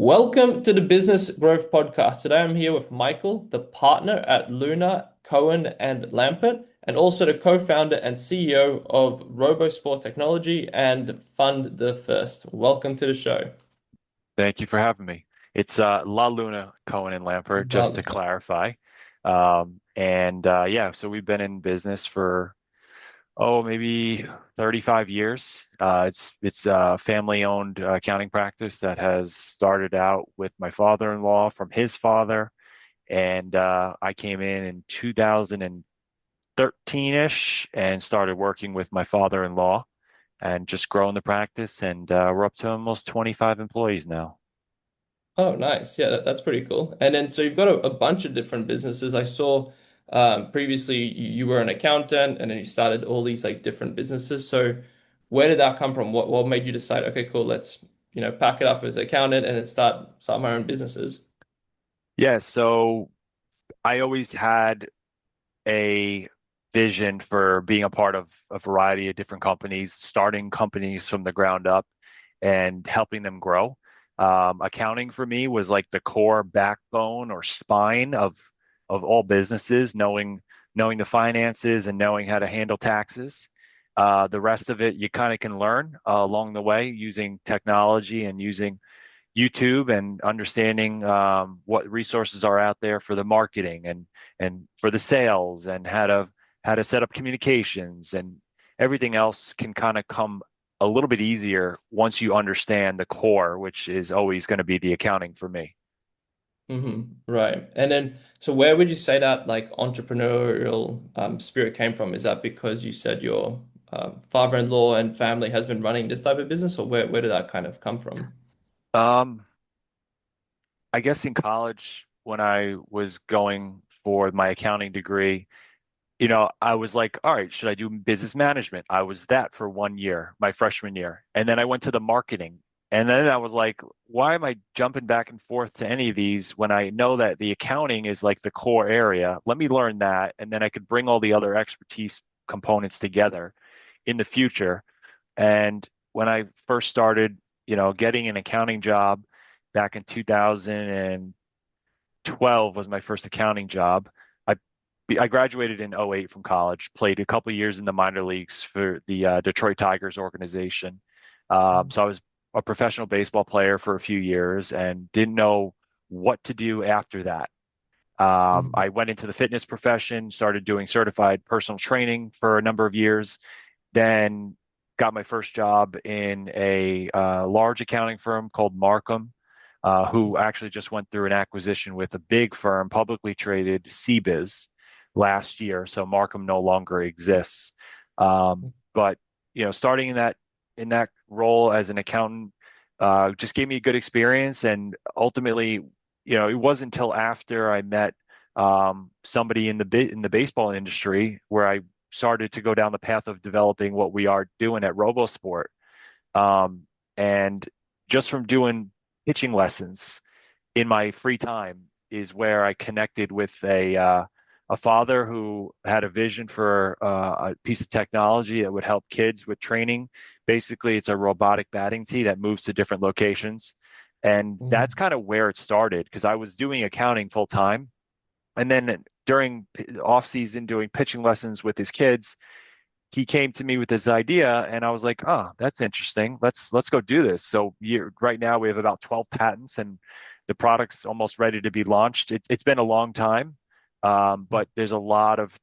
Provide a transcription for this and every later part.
Welcome to the Business Growth Podcast. Today I'm here with Michael, the partner at LaLuna, Cohen and Lampert, and also the co-founder and CEO of RoboSport Technology and Fund the First. Welcome to the show. Thank you for having me. It's LaLuna, Cohen and Lampert, just to Love. clarify. Yeah, so we've been in business for maybe 35 years. It's a family-owned accounting practice that has started out with my father-in-law from his father, and I came in 2013-ish and started working with my father-in-law and just growing the practice, and we're up to almost 25 employees now. Oh, nice. Yeah, that's pretty cool. And then so you've got a bunch of different businesses. I saw previously you were an accountant and then you started all these like different businesses. So where did that come from? What made you decide, okay, cool, let's, pack it up as an accountant and then start my own businesses? Yeah, so I always had a vision for being a part of a variety of different companies, starting companies from the ground up and helping them grow. Accounting for me was like the core backbone or spine of all businesses, knowing the finances and knowing how to handle taxes. The rest of it you kind of can learn along the way using technology and using YouTube and understanding what resources are out there for the marketing and for the sales and how to set up communications, and everything else can kind of come a little bit easier once you understand the core, which is always going to be the accounting for me. Right. And then, so where would you say that like entrepreneurial spirit came from? Is that because you said your father-in-law and family has been running this type of business, or where did that kind of come from? Um, I guess in college, when I was going for my accounting degree, I was like, all right, should I do business management? I was that for 1 year, my freshman year. And then I went to the marketing. And then I was like, why am I jumping back and forth to any of these when I know that the accounting is like the core area? Let me learn that. And then I could bring all the other expertise components together in the future. And when I first started, getting an accounting job back in 2012 was my first accounting job. I I graduated in '08 from college, played a couple years in the minor leagues for the Detroit Tigers organization. So I was a professional baseball player for a few years and didn't know what to do after that. Mhm. I went into the fitness profession, started doing certified personal training for a number of years, then got my first job in a large accounting firm called Markham, who actually just went through an acquisition with a big firm, publicly traded, CBIZ, last year. So Markham no longer exists. But starting in that role as an accountant just gave me a good experience, and ultimately, it wasn't until after I met somebody in the baseball industry where I started to go down the path of developing what we are doing at RoboSport. Um, and just from doing pitching lessons in my free time is where I connected with a father who had a vision for a piece of technology that would help kids with training. Basically, it's a robotic batting tee that moves to different locations. And that's Mhm. kind of where it started because I was doing accounting full time. And then during off season, doing pitching lessons with his kids, he came to me with this idea, and I was like, "Oh, that's interesting. Let's go do this." So right now we have about 12 patents, and the product's almost ready to be launched. It's been a long time, but there's a lot of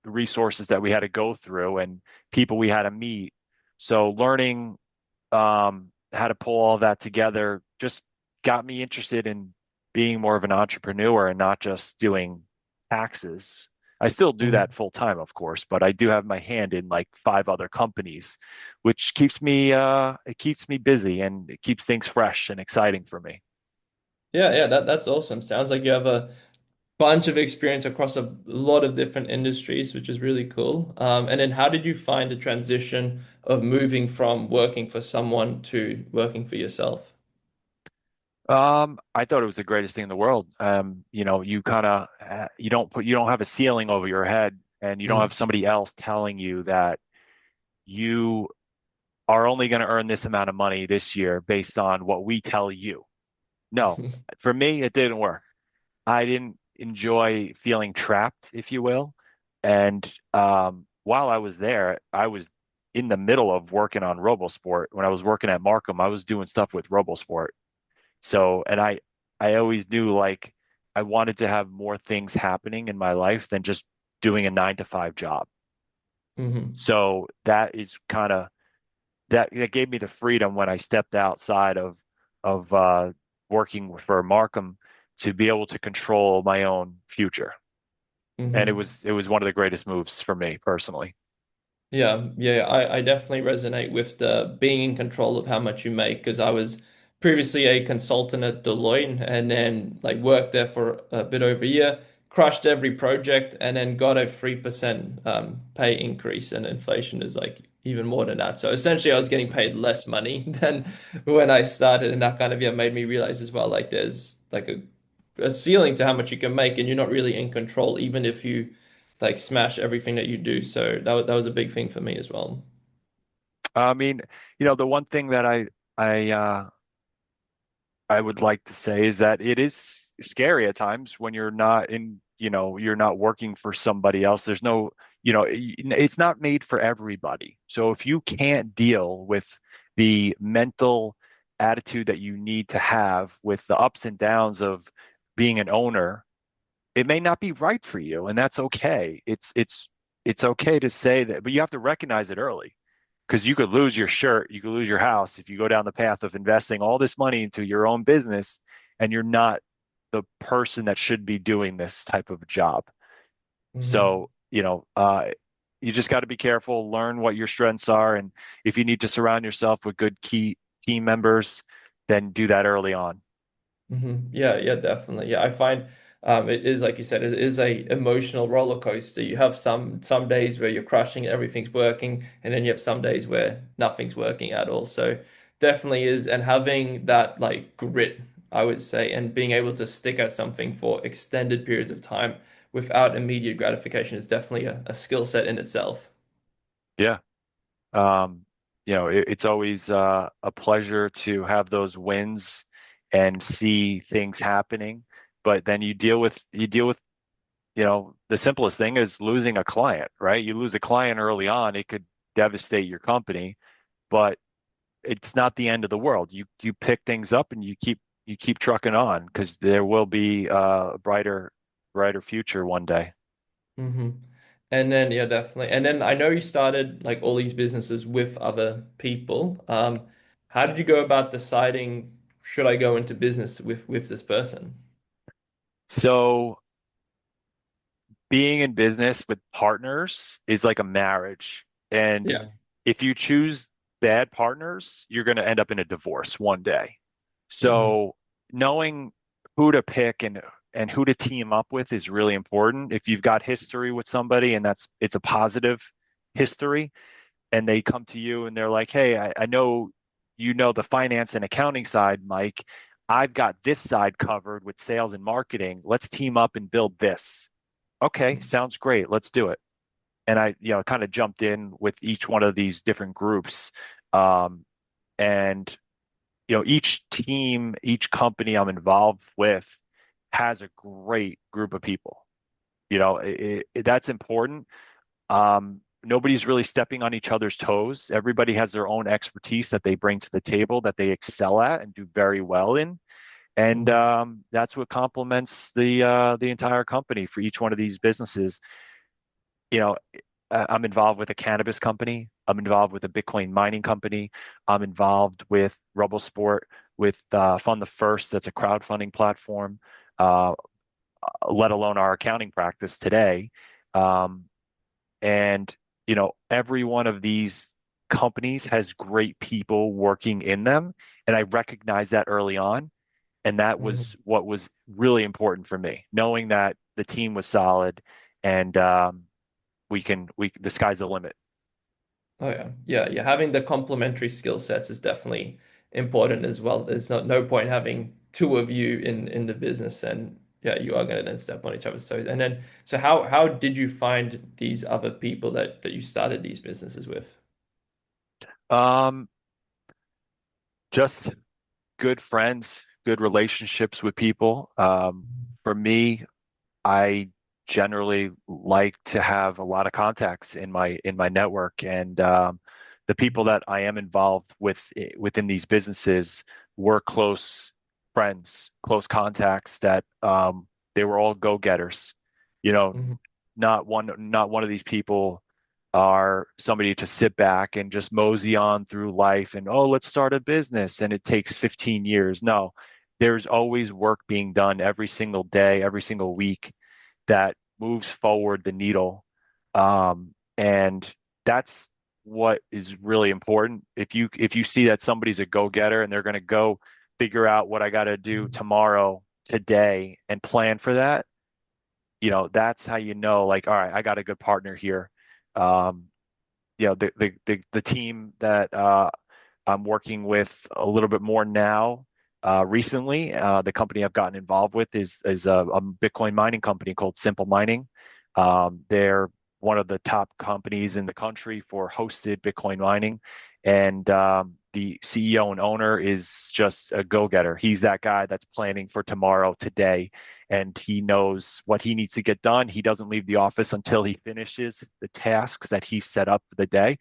resources that we had to go through and people we had to meet. So learning how to pull all that together just got me interested in being more of an entrepreneur and not just doing taxes. I still do that Mhm. full time, of course, but I do have my hand in like five other companies, which keeps me busy and it keeps things fresh and exciting for me. Yeah, that's awesome. Sounds like you have a bunch of experience across a lot of different industries, which is really cool. And then how did you find the transition of moving from working for someone to working for yourself? I thought it was the greatest thing in the world. You kind of you don't have a ceiling over your head, and you don't have Mm. somebody else telling you that you are only going to earn this amount of money this year based on what we tell you. No, for me, it didn't work. I didn't enjoy feeling trapped, if you will. And while I was there, I was in the middle of working on RoboSport. When I was working at Markham, I was doing stuff with RoboSport. So, and I always knew like I wanted to have more things happening in my life than just doing a 9 to 5 job. Hmm. So that is kind of that gave me the freedom when I stepped outside of working for Markham to be able to control my own future. And Hmm. it was one of the greatest moves for me personally. Yeah, yeah, I definitely resonate with the being in control of how much you make because I was previously a consultant at Deloitte and then like worked there for a bit over a year, crushed every project, and then got a 3% pay increase, and inflation is like even more than that. So essentially, I was getting paid less money than when I started, and that kind of made me realize as well like there's like a ceiling to how much you can make, and you're not really in control even if you like smash everything that you do. So that was a big thing for me as well. I mean, the one thing that I I would like to say is that it is scary at times when you're not you're not working for somebody else. There's no, it's not made for everybody. So if you can't deal with the mental attitude that you need to have with the ups and downs of being an owner, it may not be right for you, and that's okay. It's okay to say that, but you have to recognize it early because you could lose your shirt, you could lose your house if you go down the path of investing all this money into your own business and you're not the person that should be doing this type of job. Hmm. So, you just got to be careful, learn what your strengths are, and if you need to surround yourself with good key team members, then do that early on. Yeah, yeah, definitely. Yeah, I find it is like you said, it is a emotional roller coaster. You have some days where you're crushing, everything's working, and then you have some days where nothing's working at all. So definitely is, and having that like grit, I would say, and being able to stick at something for extended periods of time without immediate gratification is definitely a skill set in itself. Yeah. Um, it's always a pleasure to have those wins and see things happening, but then you deal with the simplest thing is losing a client, right? You lose a client early on, it could devastate your company, but it's not the end of the world. You pick things up and you keep trucking on because there will be a brighter future one day. Hmm. And then yeah, definitely. And then I know you started like all these businesses with other people. How did you go about deciding should I go into business with this person? So being in business with partners is like a marriage. And Yeah. if you choose bad partners, you're going to end up in a divorce one day. Hmm. So knowing who to pick and who to team up with is really important. If you've got history with somebody and it's a positive history, and they come to you and they're like, "Hey, I know the finance and accounting side, Mike. I've got this side covered with sales and marketing. Let's team up and build this." Okay, sounds great. Let's do it. And I, kind of jumped in with each one of these different groups. Um, and, each team, each company I'm involved with has a great group of people. That's important. Nobody's really stepping on each other's toes. Everybody has their own expertise that they bring to the table that they excel at and do very well in. And Hmm. that's what complements the entire company for each one of these businesses. you know, I'm involved with a cannabis company. I'm involved with a Bitcoin mining company. I'm involved with RoboSport, with Fund the First, that's a crowdfunding platform, uh, let alone our accounting practice today. Um, and, every one of these companies has great people working in them. And I recognized that early on. And that was Hmm. what was really important for me, knowing that the team was solid and the sky's the limit. Oh yeah. Yeah, yeah. Having the complementary skill sets is definitely important as well. There's no point having two of you in the business, and yeah, you are gonna then step on each other's toes. And then so how did you find these other people that you started these businesses with? Um, just good friends, good relationships with people. For me, I generally like to have a lot of contacts in my network, and the people that I am involved with within these businesses were close friends, close contacts that they were all go-getters. You know, Mhm. not one of these people are somebody to sit back and just mosey on through life and, oh, let's start a business and it takes 15 years. No, there's always work being done every single day, every single week that moves forward the needle. And that's what is really important. If you see that somebody's a go-getter and they're going to go figure out what I got to do Mhm. tomorrow, today, and plan for that, that's how you know, like, all right, I got a good partner here. Um, the team that I'm working with a little bit more now. Recently, the company I've gotten involved with is a Bitcoin mining company called Simple Mining. They're one of the top companies in the country for hosted Bitcoin mining, and the CEO and owner is just a go-getter. He's that guy that's planning for tomorrow, today, and he knows what he needs to get done. He doesn't leave the office until he finishes the tasks that he set up for the day,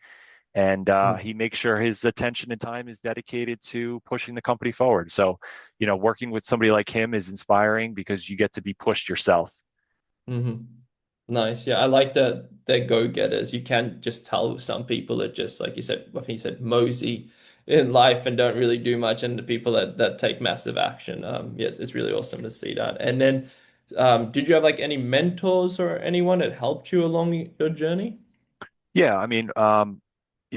and Mhm. he makes sure his attention and time is dedicated to pushing the company forward. So, working with somebody like him is inspiring because you get to be pushed yourself. Mhm. Nice. Yeah, I like that they're go-getters. You can just tell some people that just like you said, I think you said mosey in life and don't really do much, and the people that take massive action. Yeah, it's really awesome to see that. And then, did you have like any mentors or anyone that helped you along your journey? Yeah, I mean,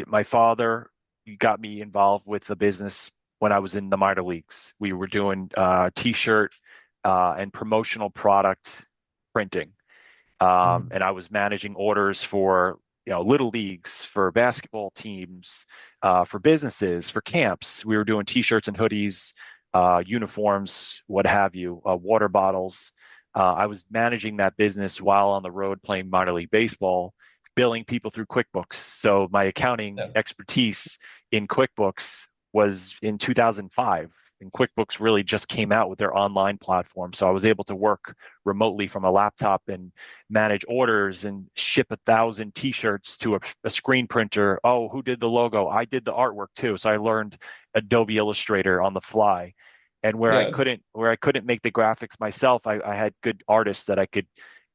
my father got me involved with the business when I was in the minor leagues. We were doing t-shirt and promotional product printing. Mhm. And I was managing orders for little leagues, for basketball teams, for businesses, for camps. We were doing T-shirts and hoodies, uniforms, what have you, water bottles. I was managing that business while on the road playing minor league baseball, billing people through QuickBooks. So my accounting Yeah. expertise in QuickBooks was in 2005. And QuickBooks really just came out with their online platform. So I was able to work remotely from a laptop and manage orders and ship 1,000 t-shirts to a screen printer. Oh, who did the logo? I did the artwork too. So I learned Adobe Illustrator on the fly. And Yeah. where I couldn't make the graphics myself, I had good artists that I could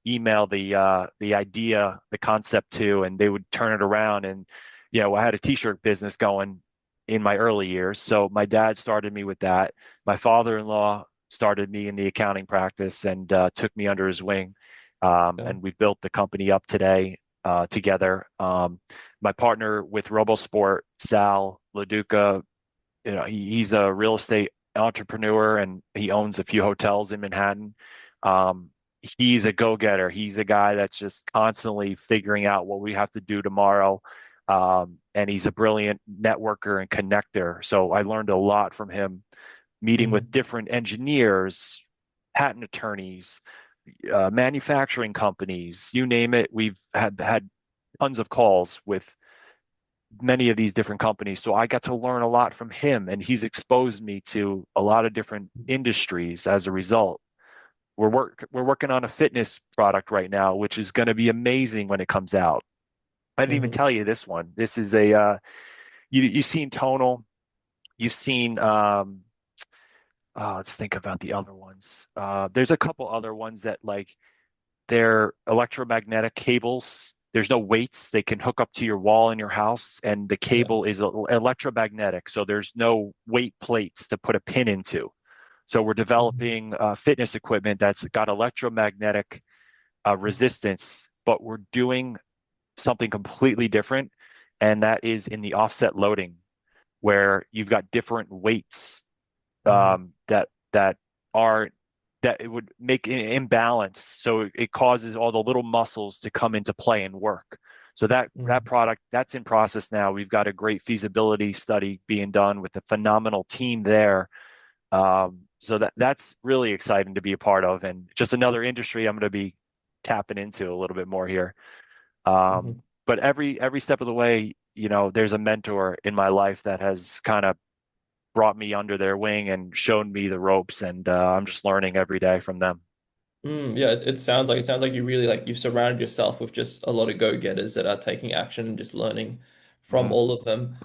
email the idea, the concept to, and they would turn it around. And I had a t-shirt business going in my early years. So my dad started me with that. My father-in-law started me in the accounting practice and took me under his wing. Yeah. And we've built the company up today together. My partner with RoboSport, Sal LaDuca, he's a real estate entrepreneur and he owns a few hotels in Manhattan. Um, he's a go-getter. He's a guy that's just constantly figuring out what we have to do tomorrow. And he's a brilliant networker and connector. So I learned a lot from him, meeting with Mhm. different engineers, patent attorneys, manufacturing companies, you name it. We've had tons of calls with many of these different companies. So I got to learn a lot from him, and he's exposed me to a lot of different industries as a result. We're working on a fitness product right now, which is going to be amazing when it comes out. I didn't even Mhm. tell you this one. This is you've seen Tonal, you've seen let's think about the other ones. There's a couple other ones that like they're electromagnetic cables. There's no weights. They can hook up to your wall in your house, and the Yeah. cable is electromagnetic. So there's no weight plates to put a pin into. So we're Mhm. developing fitness equipment that's got electromagnetic resistance, but we're doing something completely different, and that is in the offset loading, where you've got different weights Mhm. that are that it would make an imbalance. So it causes all the little muscles to come into play and work. So that Mhm. product that's in process now. We've got a great feasibility study being done with a phenomenal team there. So that's really exciting to be a part of, and just another industry I'm going to be tapping into a little bit more here. Mhm. But every step of the way, there's a mentor in my life that has kind of brought me under their wing and showed me the ropes, and I'm just learning every day from them. Yeah, it sounds like you really like you've surrounded yourself with just a lot of go-getters that are taking action and just learning from Mhm. all of them.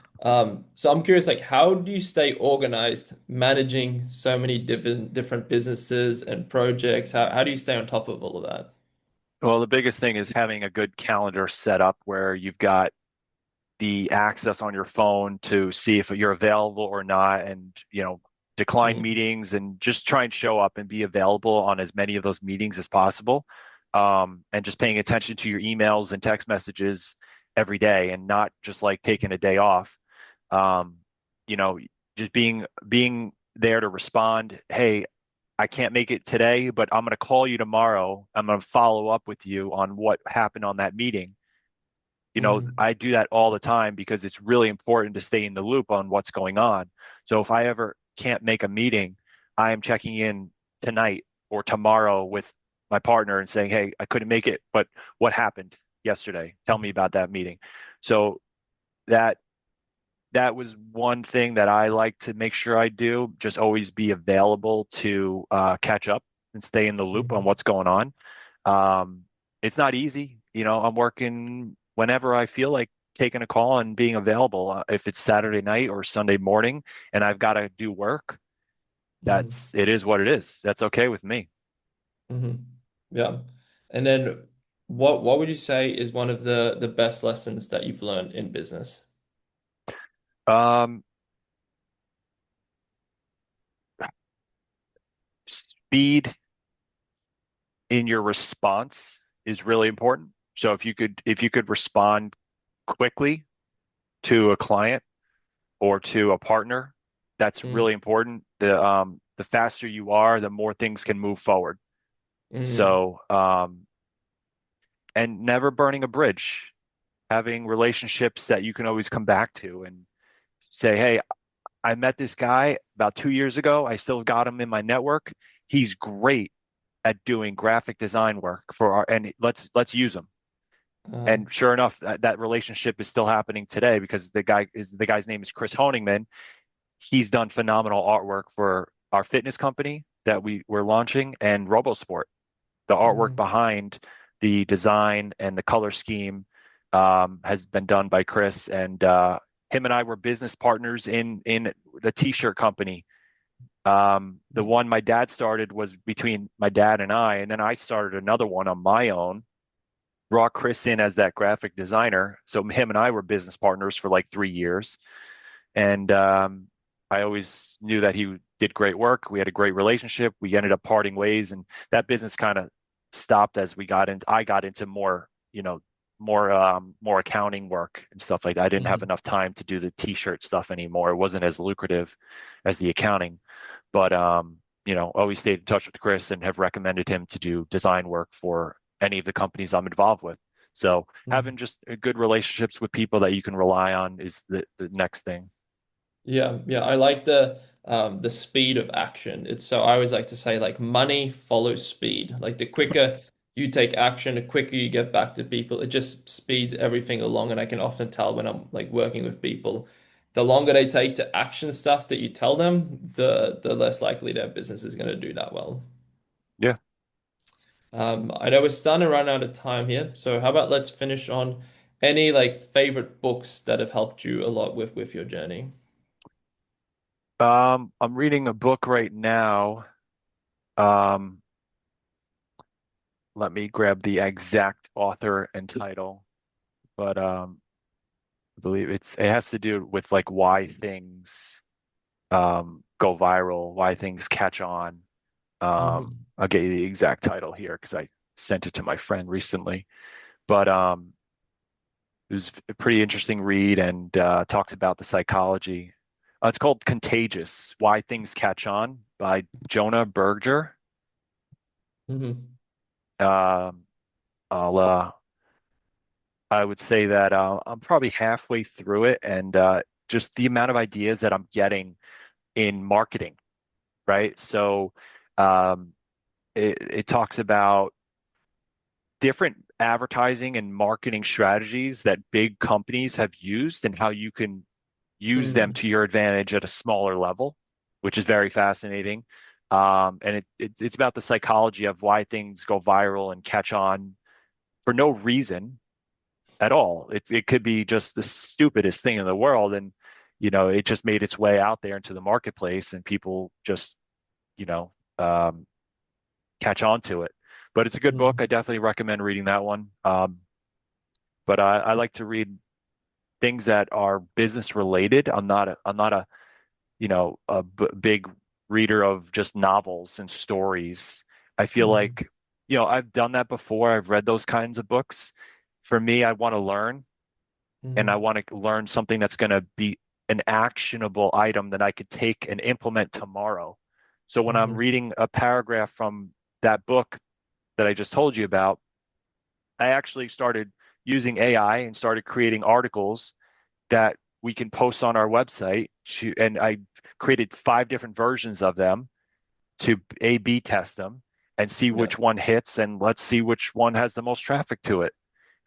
So I'm curious, like, how do you stay organized managing so many different businesses and projects? How do you stay on top of all of that? Well, the biggest thing is having a good calendar set up where you've got the access on your phone to see if you're available or not, and decline Mm, meetings and just try and show up and be available on as many of those meetings as possible. And just paying attention to your emails and text messages every day, and not just like taking a day off. um, you know, just being there to respond. Hey, I can't make it today, but I'm going to call you tomorrow. I'm going to follow up with you on what happened on that meeting. mm, I do that all the time because it's really important to stay in the loop on what's going on. So if I ever can't make a meeting, I am checking in tonight or tomorrow with my partner and saying, "Hey, I couldn't make it, but what happened yesterday? Tell me about that meeting." So that that was one thing that I like to make sure I do, just always be available to catch up and stay in the loop on mm, what's going on. Um, it's not easy. I'm working whenever I feel like taking a call and being available. If it's Saturday night or Sunday morning and I've got to do work, mm, it is what it is. That's okay with me. mm. Yeah. And then what would you say is one of the best lessons that you've learned in business? Um, Speed in your response is really important. So if you could respond quickly to a client or to a partner, that's Mm, really important. The faster you are, the more things can move forward. mm, So and never burning a bridge, having relationships that you can always come back to and say, hey, I met this guy about 2 years ago. I still got him in my network. He's great at doing graphic design work and let's use him. uh, And sure enough, that relationship is still happening today because the guy's name is Chris Honigman. He's done phenomenal artwork for our fitness company that we're launching, and RoboSport. The artwork mm, behind the design and the color scheme has been done by Chris, and him and I were business partners in the t-shirt company. The one my dad started was between my dad and I, and then I started another one on my own. Brought Chris in as that graphic designer, so him and I were business partners for like 3 years. And I always knew that he did great work. We had a great relationship. We ended up parting ways, and that business kind of stopped as I got into more accounting work and stuff like that. I didn't have mm, enough time to do the t-shirt stuff anymore. It wasn't as lucrative as the accounting, but always stayed in touch with Chris and have recommended him to do design work for any of the companies I'm involved with. So having mm. just good relationships with people that you can rely on is the next thing. Yeah, yeah, I like the speed of action. It's so I always like to say like money follows speed. Like the quicker you take action, the quicker you get back to people. It just speeds everything along, and I can often tell when I'm like working with people, the longer they take to action stuff that you tell them, the less likely their business is going to do that well. Yeah. I know we're starting to run out of time here, so how about let's finish on any like favorite books that have helped you a lot with your journey. I'm reading a book right now. Um, Let me grab the exact author and title, but I believe it has to do with like why things go viral, why things catch on. Hmm. I'll get you the exact title here because I sent it to my friend recently. But it was a pretty interesting read, and talks about the psychology. It's called Contagious: Why Things Catch On by Jonah Berger. Hmm. Um, I'll I would say that I'm probably halfway through it, and just the amount of ideas that I'm getting in marketing, right? So um, it talks about different advertising and marketing strategies that big companies have used and how you can use them Mm, to your advantage at a smaller level, which is very fascinating. And it's about the psychology of why things go viral and catch on for no reason at all. It could be just the stupidest thing in the world, and it just made its way out there into the marketplace, and people just you know catch on to it. But it's a good book. I mm, definitely recommend reading that one. But I like to read things that are business related. I'm not a big reader of just novels and stories. I feel mm, like, I've done that before. I've read those kinds of books. For me, I want to learn, and I mm, want to learn something that's going to be an actionable item that I could take and implement tomorrow. So when I'm mm, reading a paragraph from that book that I just told you about, I actually started using AI and started creating articles that we can post on our website and I created 5 different versions of them to A/B test them and see yeah. which one hits, and let's see which one has the most traffic to it.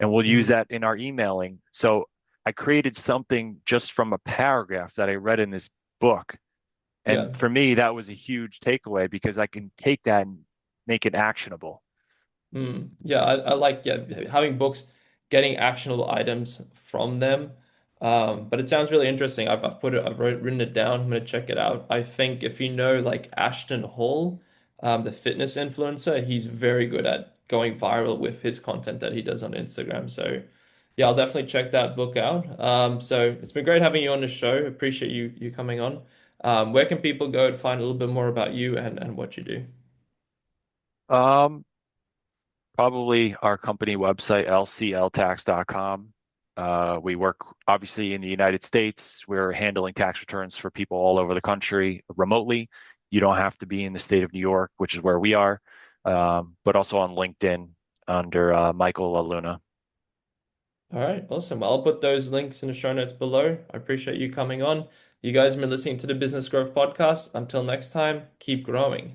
And we'll use Mm, that in our emailing. So I created something just from a paragraph that I read in this book. And yeah. for me, that was a huge takeaway because I can take that and make it actionable. Yeah, I like having books, getting actionable items from them. But it sounds really interesting. I've written it down. I'm gonna check it out. I think if you know like Ashton Hall, the fitness influencer, he's very good at going viral with his content that he does on Instagram. So yeah, I'll definitely check that book out. So it's been great having you on the show. Appreciate you coming on. Where can people go to find a little bit more about you and what you do? Um, Probably our company website, lcltax.com. We work obviously in the United States. We're handling tax returns for people all over the country remotely. You don't have to be in the state of New York, which is where we are, but also on LinkedIn under Michael LaLuna. All right, awesome. Well, I'll put those links in the show notes below. I appreciate you coming on. You guys have been listening to the Business Growth Podcast. Until next time, keep growing.